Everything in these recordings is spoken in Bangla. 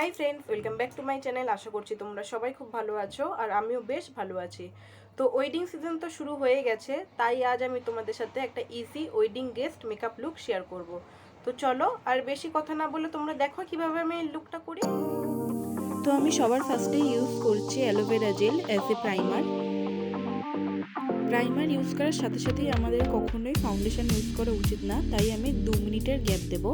High friends, welcome back to my channel. আশা করছি তোমরা সবাই খুব ভালো আছো আর আমিও বেশ ভালো আছি। তো ওয়েডিং সিজন তো শুরু হয়ে গেছে, তাই আজ আমি তোমাদের সাথে একটা easy wedding guest makeup look share করব। তো চলো আর বেশি কথা না বলে তোমরা দেখো কিভাবে আমি এই লুকটা করি। তো আমি সবার ফার্স্টে ইউজ করছি aloe vera gel as a primer use করার সাথে সাথেই আমাদের কখনোই ফাউন্ডেশন ইউজ করা উচিত না, তাই আমি 2 মিনিটের গ্যাপ দেবো।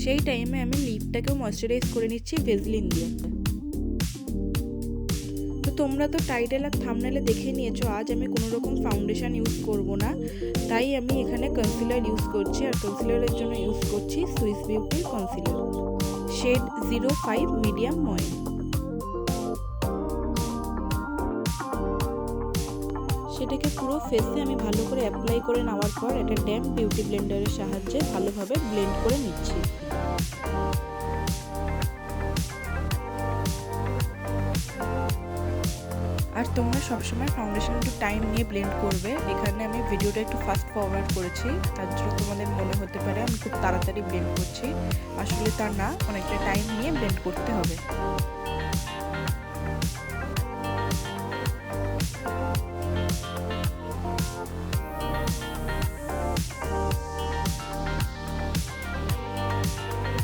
সেই টাইমে আমি লিপটাকেও ময়শ্চারাইজ করে নিচ্ছি ভেজলিন দিয়ে। তো তোমরা তো টাইটেল আর থাম্বনেলে দেখে নিয়েছো, আজ আমি কোনো রকম ফাউন্ডেশন ইউজ করব না, তাই আমি এখানে কনসিলার ইউজ করছি। আর কনসিলারের জন্য ইউজ করছি সুইস বিউটির কনসিলার শেড 05 মিডিয়াম ময়েন। সেটাকে পুরো ফেসে আমি ভালো করে অ্যাপ্লাই করে নেওয়ার পর একটা ড্যাম্প বিউটি ব্লেন্ডারের সাহায্যে ভালোভাবে ব্লেন্ড করে নিচ্ছি। আর তোমরা সবসময় ফাউন্ডেশন একটু টাইম নিয়ে ব্লেন্ড করবে। এখানে আমি ভিডিওটা একটু ফাস্ট ফরওয়ার্ড করেছি, তার জন্য তোমাদের মনে হতে পারে আমি খুব তাড়াতাড়ি ব্লেন্ড করছি, আসলে তা না, অনেকটা টাইম নিয়ে ব্লেন্ড করতে হবে।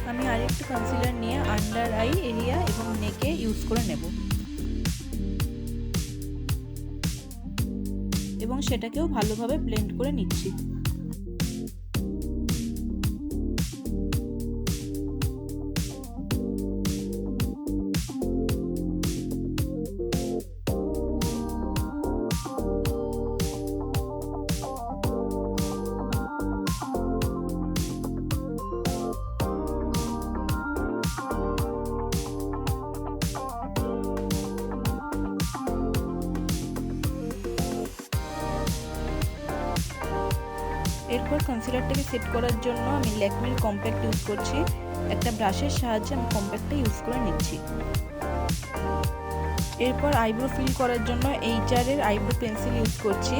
আমি আরেকটু কনসিলার নিয়ে আন্ডার আই এরিয়া এবং নেকে ইউজ করে নেব এবং সেটাকেও ভালোভাবে ব্লেন্ড করে নিচ্ছি। এরপর কনসিলারটাকে সেট করার জন্য আমি ল্যাকমির কম্প্যাক্ট ইউজ করছি। একটা ব্রাশের সাহায্যে আমি কম্প্যাক্টটা ইউজ করে নিচ্ছি। এরপর আইব্রো ফিল করার জন্য HR এর আইব্রো পেন্সিল ইউজ করছি।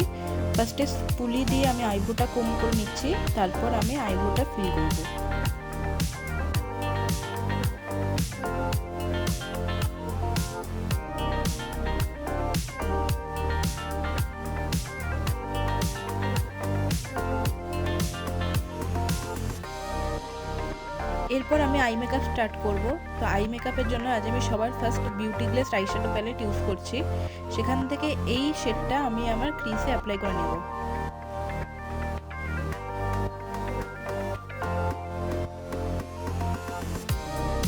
ফার্স্টে স্পুলি দিয়ে আমি আইব্রোটা কম করে নিচ্ছি, তারপর আমি আইব্রোটা ফিল করব। এরপর আমি আই মেকআপ স্টার্ট করব। তো আই মেকআপের জন্য আজ আমি সবার first beauty গ্লেস eyeshadow palette use করছি। সেখান থেকে এই শেডটা আমি আমার ক্রিজে অ্যাপ্লাই করে নেব।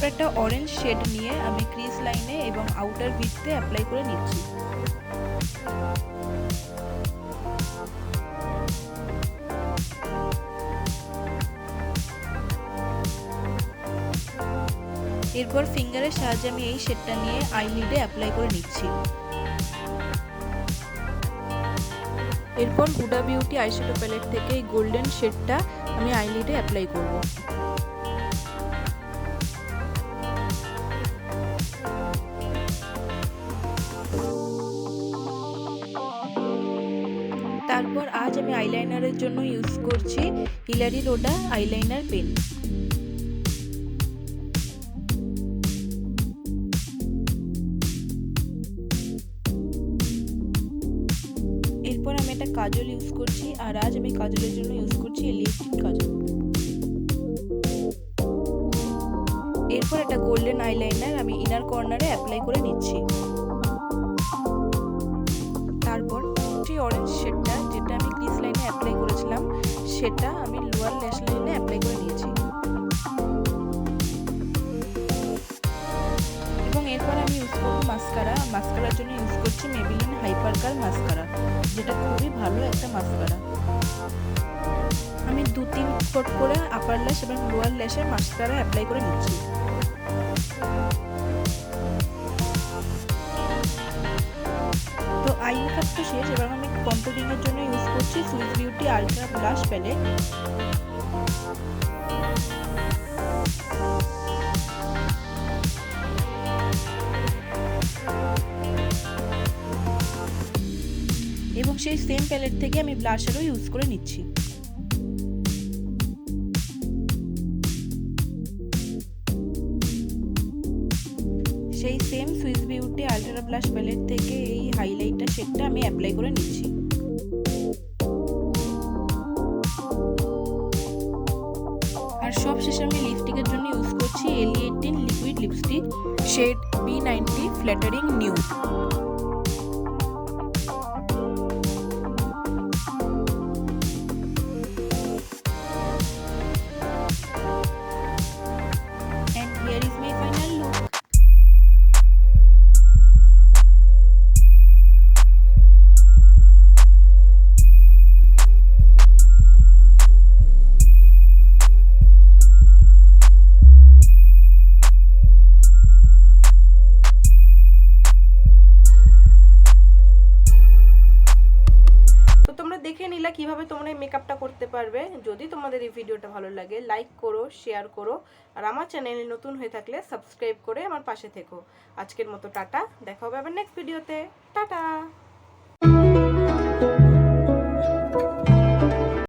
একটা অরেঞ্জ শেড নিয়ে আমি ক্রিজ লাইনে এবং আউটার বিটতে অ্যাপ্লাই করে নিচ্ছি। এরপর ফিঙ্গারের সাহায্যে আমি এই শেডটা নিয়ে আইলিডে অ্যাপ্লাই করে নিচ্ছি। এরপর হুডা বিউটি আইশ্যাডো প্যালেট থেকে এই গোল্ডেন শেডটা আমি আইলিডে অ্যাপ্লাই করব। তারপর আজ আমি আইলাইনারের জন্য ইউজ করছি হিলারি রোডা আইলাইনার পেন। এরপর আমি একটা কাজল ইউজ করছি, আর আজ আমি কাজলের জন্য ইউজ করছি লিপস্টিক কাজল। এরপর একটা গোল্ডেন আইলাইনার আমি ইনার কর্নারে অ্যাপ্লাই করে নিচ্ছি। তারপর সেই অরেঞ্জ শেডটা যেটা আমি ক্রিজ লাইনে অ্যাপ্লাই করেছিলাম সেটা আমি লোয়ার ল্যাশ লাইনে অ্যাপ্লাই করে নিয়েছি। এবং এরপর আমি ইউজ করব মাস্কারার জন্য ইউজ করছি মেবিলিন হাইপার কার মাস্কারা, যেটা খুবই ভালো একটা মাস্কারা। আমি 2-3 কোট করে আপার ল্যাশ এবং লোয়ার ল্যাশে মাস্কারা অ্যাপ্লাই করে নিচ্ছি। তো আই মেকআপ তো শেষ, এবার আমি কন্ট্রোলিং এর জন্য ইউজ করছি Swiss Beauty ultra blush palette. এবং সেই সেম প্যালেট থেকে আমি ব্লাশারও ইউজ করে নিচ্ছি। সেই same Swiss Beauty ultra blush palette থেকে এই হাইলাইটার শেডটা আমি অ্যাপ্লাই করে নিচ্ছি। আর সব শেষে আমি লিপস্টিকের জন্য ইউজ করছি LE18 liquid lipstick shade B90 flattering nude. And here is my final look. তোমরা দেখে নিলা কিভাবে তোমরা এই মেকআপটা করতে পারবে। যদি তোমাদের এই ভিডিওটা ভালো লাগে লাইক করো, শেয়ার করো, আর আমার চ্যানেলে নতুন হয়ে থাকলে সাবস্ক্রাইব করে আমার পাশে থেকো। আজকের মতো টাটা, দেখা হবে আবার নেক্সট ভিডিওতে। টাটা।